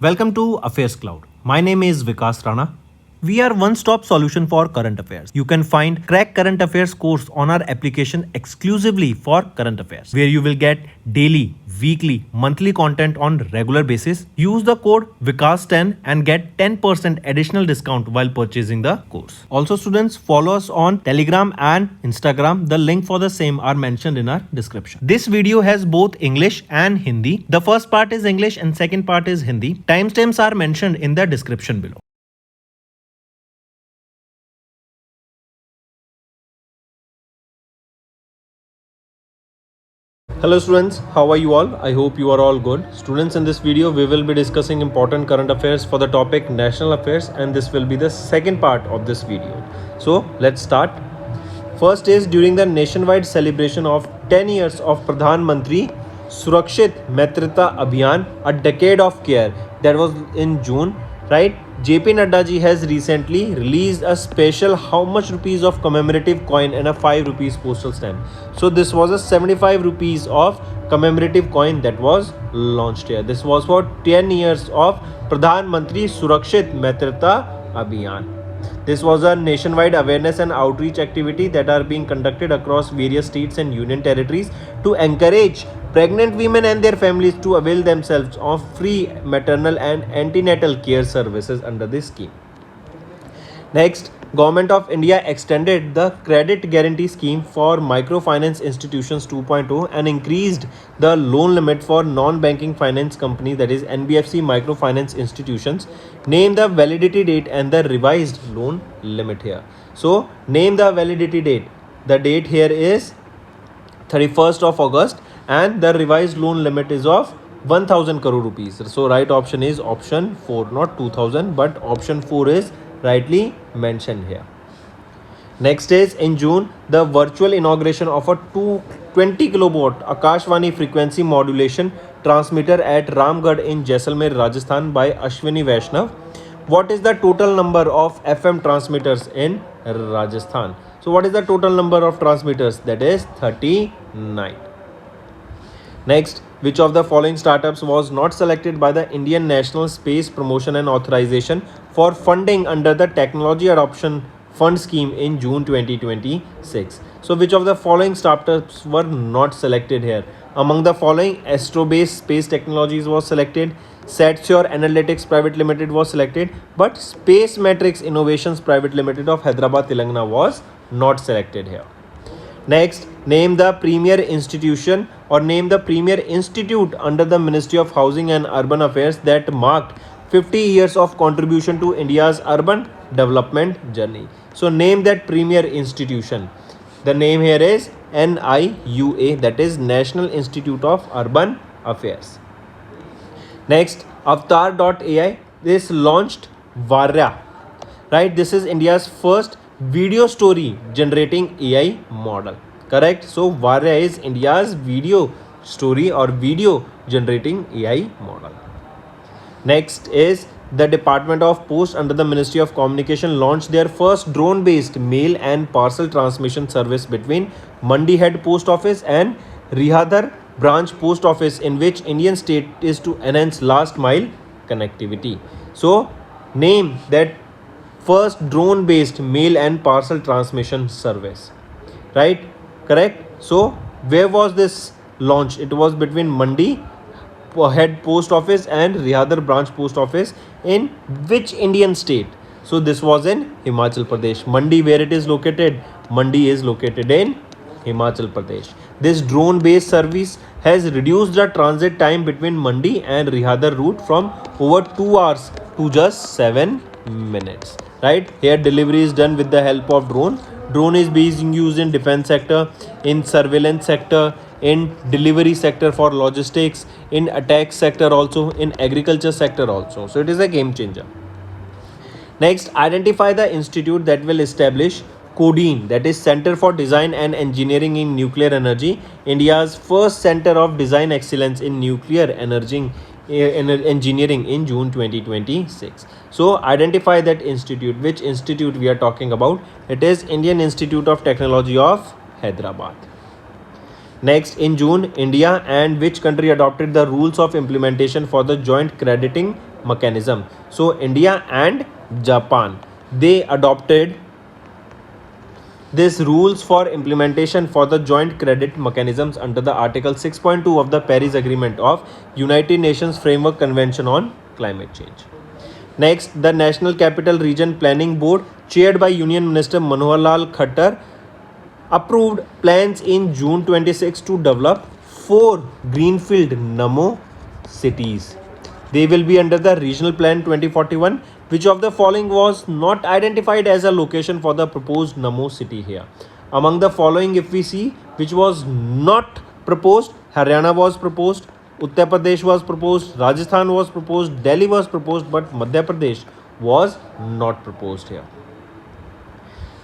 Welcome to AffairsCloud. My name is Vikas Rana. We are one-stop solution for current affairs. You can find Crack Current Affairs course on our application exclusively for current affairs, where you will get daily, weekly, monthly content on regular basis. Use the code Vikas10 and get 10% additional discount while purchasing the course. Also, students, follow us on Telegram and Instagram. The link for the same are mentioned in our description. This video has both English and Hindi. The first part is English and second part is Hindi. Timestamps are mentioned in the description below. Hello students, how are you all? I hope you are all good. Students, in this video we will be discussing important current affairs for the topic national affairs, and this will be the second part of this video. So let's start. First is, during the nationwide celebration of 10 years of Pradhan Mantri Surakshit Mitrata Abhiyan, a decade of care, that was in June, right? JP Nadda ji has recently released a special how much rupees of commemorative coin and a 5 rupees postal stamp. So this was a 75 rupees of commemorative coin that was launched here. This was for 10 years of Pradhan Mantri Surakshit Mitrata Abhiyan. This was a nationwide awareness and outreach activity that are being conducted across various states and union territories to encourage pregnant women and their families to avail themselves of free maternal and antenatal care services under this scheme. Next, Government of India extended the credit guarantee scheme for microfinance institutions 2.0 and increased the loan limit for non-banking finance companies, that is NBFC microfinance institutions. Name the validity date and the revised loan limit here. So name the validity date. The date here is 31st of August and the revised loan limit is of 1000 crore rupees. So right option is option 4, not 2000, but option 4 is rightly mentioned here. Next is, in June, the virtual inauguration of a 220 kilowatt Akashvani frequency modulation transmitter at Ramgarh in Jaisalmer, Rajasthan by Ashwini Vaishnav. What is the total number of FM transmitters in Rajasthan? So what is the total number of transmitters? That is 39. Next, which of the following startups was not selected by the Indian National Space Promotion and Authorization for funding under the Technology Adoption Fund scheme in June 2026? So which of the following startups were not selected here? Among the following, Astrobase Space Technologies was selected, Satsure Analytics Private Limited was selected, but Space Matrix Innovations Private Limited of Hyderabad, Telangana was not selected here. Next, name the premier institution or name the premier institute under the Ministry of Housing and Urban Affairs that marked 50 years of contribution to India's urban development journey. So name that premier institution. The name here is NIUA, that is National Institute of Urban Affairs. Next, Avatar.ai is launched Varya, right? This is India's first video story generating AI model, correct? So Varya is India's video story or video generating AI model. Next is, the Department of Post under the Ministry of Communication launched their first drone based mail and parcel transmission service between Mandi Head Post Office and Rihadar Branch Post Office, in which Indian state is to enhance last mile connectivity. So name that first drone based mail and parcel transmission service, right? Correct. So where was this launch? It was between Mandi Head Post Office and Rihadar Branch Post Office in which Indian state? So this was in Himachal Pradesh. Mandi, where it is located? Mandi is located in Himachal Pradesh. This drone based service has reduced the transit time between Mandi and Rihadar route from over 2 hours to just 7 minutes. Right, here delivery is done with the help of drone. Drone is being used in defense sector, in surveillance sector, in delivery sector for logistics, in attack sector also, in agriculture sector also. So it is a game changer. Next, identify the institute that will establish CODEEN, that is Center for Design and Engineering in Nuclear Energy, India's first center of design excellence in nuclear energy engineering in June 2026. So identify that institute. Which institute we are talking about? It is Indian Institute of Technology of Hyderabad. Next, in June, India and which country adopted the rules of implementation for the joint crediting mechanism. So India and Japan, they adopted these rules for implementation for the joint credit mechanisms under the Article 6.2 of the Paris Agreement of United Nations Framework Convention on Climate Change. Next, the National Capital Region Planning Board, chaired by Union Minister Manohar Lal Khattar, approved plans in June 26 to develop 4 greenfield Namo cities. They will be under the Regional Plan 2041. Which of the following was not identified as a location for the proposed Namo city here? Among the following, if we see, which was not proposed, Haryana was proposed, Uttar Pradesh was proposed, Rajasthan was proposed, Delhi was proposed, but Madhya Pradesh was not proposed here.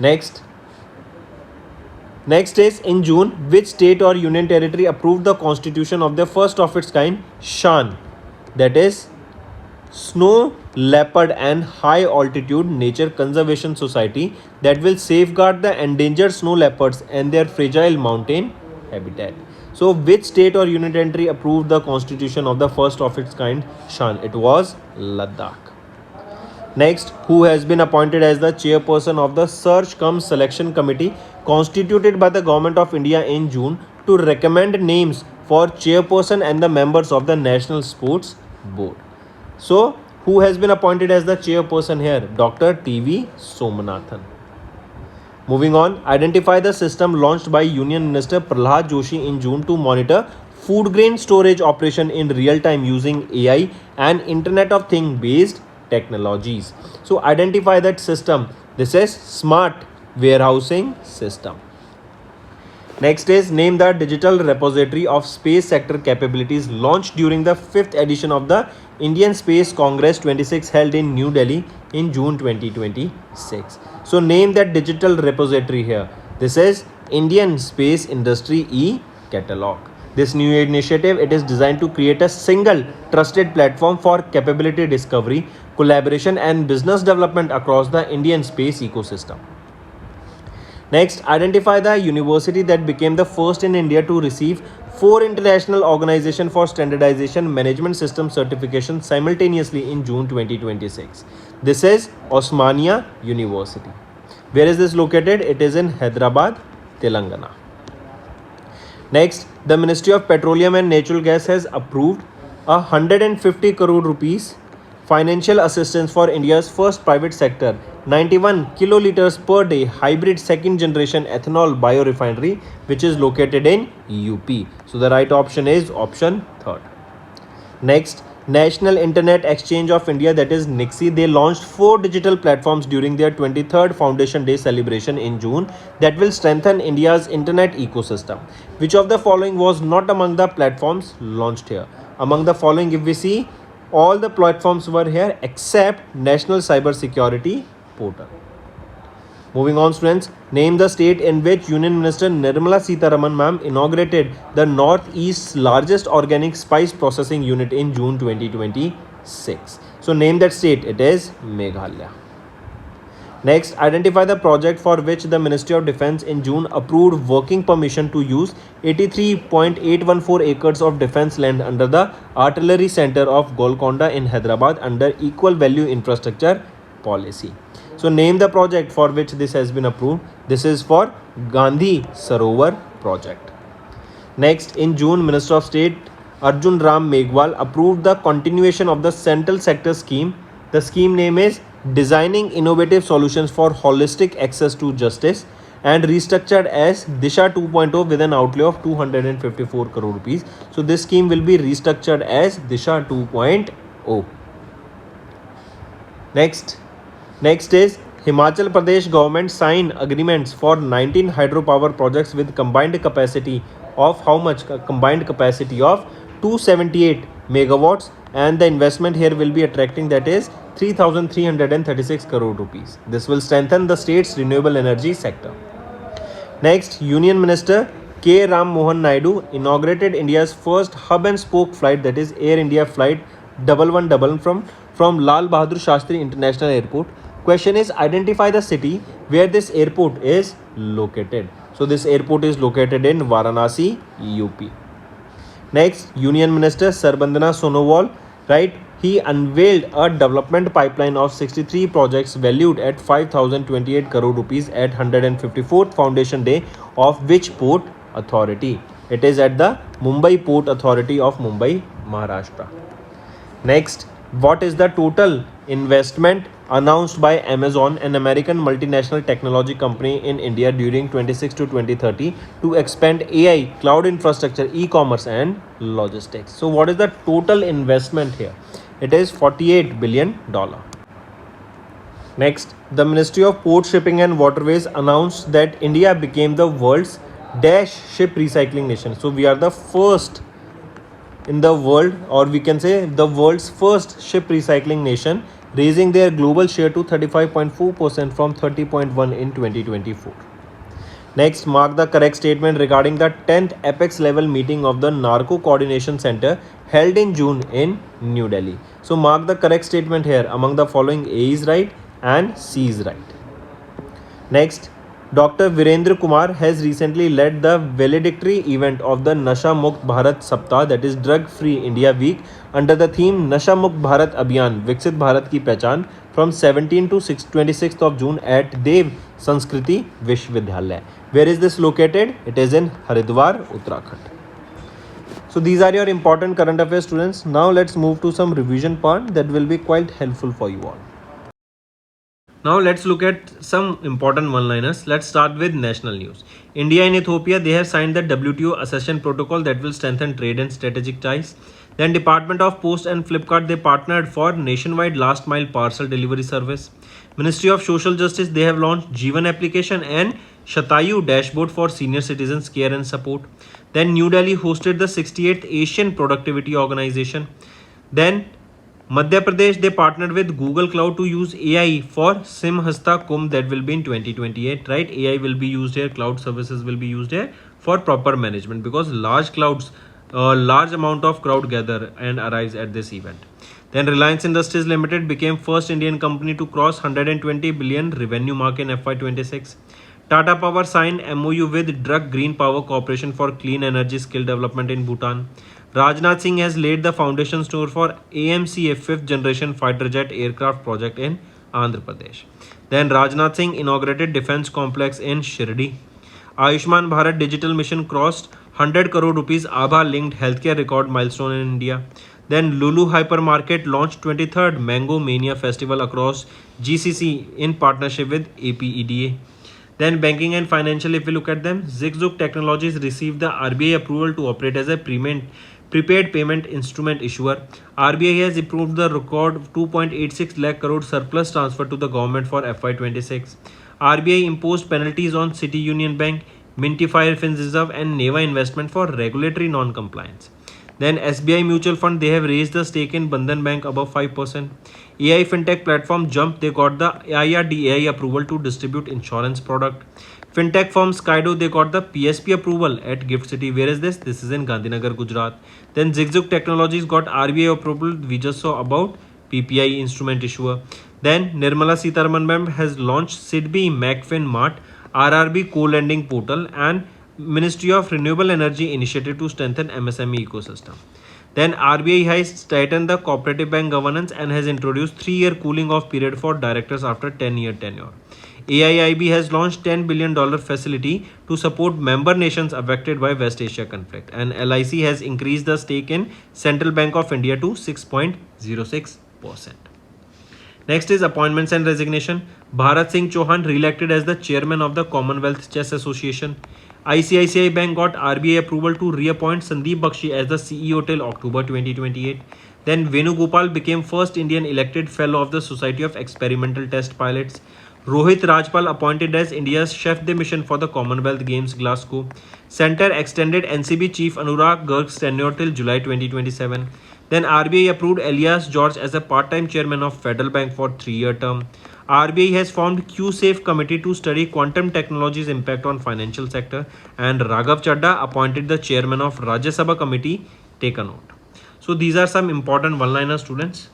Next is, in June, which state or union territory approved the constitution of the first of its kind, SHAN, that is Snow Leopard and High Altitude Nature Conservation Society, that will safeguard the endangered snow leopards and their fragile mountain habitat. So which state or union territory approved the constitution of the first of its kind, SHAN? It was Ladakh. Next, who has been appointed as the chairperson of the Search cum Selection Committee constituted by the Government of India in June to recommend names for chairperson and the members of the National Sports Board? So, who has been appointed as the chairperson here? Dr. T.V. Somanathan. Moving on, identify the system launched by Union Minister Prahlad Joshi in June to monitor food grain storage operation in real time using AI and Internet of Things based technologies. So, identify that system. This is Smart Warehousing System. Next is, name the digital repository of space sector capabilities launched during the 5th edition of the Indian Space Congress 26 held in New Delhi in June 2026. So name that digital repository here. This is Indian Space Industry e-Catalog. This new initiative, it is designed to create a single trusted platform for capability discovery, collaboration and business development across the Indian space ecosystem. Next, identify the university that became the first in India to receive 4 International Organization for Standardization Management System certification simultaneously in June 2026. This is Osmania University. Where is this located? It is in Hyderabad, Telangana. Next, the Ministry of Petroleum and Natural Gas has approved 150 crore rupees financial assistance for India's first private sector 91 kiloliters per day hybrid second generation ethanol biorefinery, which is located in UP. So the right option is option 3rd. Next, National Internet Exchange of India, that is NIXI, they launched 4 digital platforms during their 23rd Foundation Day celebration in June that will strengthen India's internet ecosystem. Which of the following was not among the platforms launched here? Among the following, if we see, all the platforms were here except National Cyber Security Portal. Moving on, students, name the state in which Union Minister Nirmala Sitharaman ma'am inaugurated the Northeast's largest organic spice processing unit in June 2026. So name that state. It is Meghalaya. Next, identify the project for which the Ministry of Defence in June approved working permission to use 83.814 acres of defence land under the Artillery Centre of Golconda in Hyderabad under Equal Value Infrastructure Policy. So name the project for which this has been approved. This is for Gandhi Sarovar project. Next, in June, Minister of State Arjun Ram Meghwal approved the continuation of the Central Sector Scheme. The scheme name is Designing Innovative Solutions for Holistic Access to Justice and restructured as Disha 2.0 with an outlay of 254 crore rupees. So this scheme will be restructured as Disha 2.0. Next is Himachal Pradesh government signed agreements for 19 hydropower projects with combined capacity of how much? Combined capacity of 278 megawatts, and the investment here will be attracting, that is 3,336 crore rupees. This will strengthen the state's renewable energy sector. Next, Union Minister K. Ram Mohan Naidu inaugurated India's first hub and spoke flight, that is Air India Flight 1111 from Lal Bahadur Shastri International Airport. Question is, identify the city where this airport is located. So this airport is located in Varanasi, UP. Next, Union Minister Sarbandana Sonowal, right? he unveiled a development pipeline of 63 projects valued at 5,028 crore rupees at 154th Foundation Day of which port authority? It is at the Mumbai Port Authority of Mumbai, Maharashtra. Next, what is the total investment announced by Amazon, an American multinational technology company in India during 26 to 2030 to expand AI, cloud infrastructure, e-commerce and logistics? So what is the total investment here? It is $48 billion. Next, the Ministry of Port Shipping and Waterways announced that India became the world's dash ship recycling nation. So we are the first in the world, or we can say the world's first ship recycling nation, raising their global share to 35.4% from 30.1% in 2024. Next, mark the correct statement regarding the 10th apex level meeting of the Narco Coordination Center held in June in New Delhi. So mark the correct statement here. Among the following, A is right and C is right. Next, Dr. Virendra Kumar has recently led the valedictory event of the Nasha Mukt Bharat Saptah, that is Drug Free India Week, under the theme Nasha Mukt Bharat Abhiyan Viksit Bharat Ki Pehchan from 17 to 26th of June at Dev Sanskriti Vishwavidyalaya. Where is this located? It is in Haridwar, Uttarakhand. So these are your important current affairs, students. Now let's move to some revision part that will be quite helpful for you all. Now let's look at some important one-liners. Let's start with national news. India and Ethiopia, they have signed the WTO accession protocol that will strengthen trade and strategic ties. Then Department of Post and Flipkart, they partnered for nationwide last mile parcel delivery service. Ministry of Social Justice, they have launched Jeevan application and Shatayu dashboard for senior citizens care and support. Then New Delhi hosted the 68th Asian Productivity Organization. Then Madhya Pradesh, they partnered with Google Cloud to use AI for Simhasta Kumbh, that will be in 2028, right? AI will be used here, cloud services will be used here for proper management, because large amount of crowd gather and arrives at this event. Then Reliance Industries Limited became first Indian company to cross 120 billion revenue mark in FY26. Tata Power signed MOU with Druk Green Power Corporation for clean energy skill development in Bhutan. Rajnath Singh has laid the foundation stone for AMCA 5th generation fighter jet aircraft project in Andhra Pradesh. Then Rajnath Singh inaugurated defense complex in Shirdi. Ayushman Bharat digital mission crossed 100 crore rupees ABHA linked healthcare record milestone in India. Then Lulu Hypermarket launched 23rd Mango Mania Festival across GCC in partnership with APEDA. Then banking and financial, if we look at them, Zigzag Technologies received the RBI approval to operate as a prepaid payment instrument issuer. RBI has approved the record 2.86 lakh crore surplus transfer to the government for FY26. RBI imposed penalties on City Union Bank, Mintifier FinReserve and Neva Investment for regulatory non-compliance. Then SBI Mutual Fund, they have raised the stake in Bandhan Bank above 5%. AI fintech platform Jump, they got the IRDAI approval to distribute insurance product. Fintech firm Skydo, they got the PSP approval at Gift City. Where is this? This is in Gandhinagar, Gujarat. Then Zigzag Technologies got RBI approval. We just saw about PPI instrument issuer. Then Nirmala Sitharaman ma'am has launched SIDBI MacFin Mart, RRB co-lending portal and Ministry of Renewable Energy initiative to strengthen MSME ecosystem. Then RBI has tightened the cooperative bank governance and has introduced 3-year cooling off period for directors after 10-year tenure. AIIB has launched $10 billion facility to support member nations affected by West Asia conflict, and LIC has increased the stake in Central Bank of India to 6.06%. Next is appointments and resignation. Bharat Singh Chauhan re-elected as the chairman of the Commonwealth Chess Association. ICICI Bank got RBI approval to reappoint Sandeep Bakshi as the CEO till October 2028. Then Venugopal became first Indian elected fellow of the Society of Experimental Test Pilots. Rohit Rajpal appointed as India's chef de mission for the Commonwealth Games Glasgow. Centre extended NCB chief Anurag Garg's tenure till July 2027. Then RBI approved Elias George as a part-time chairman of Federal Bank for 3-year term. RBI has formed Q-Safe committee to study quantum technology's impact on financial sector, and Raghav Chadda appointed the chairman of Rajya Sabha committee. Take a note. So these are some important one-liners, students.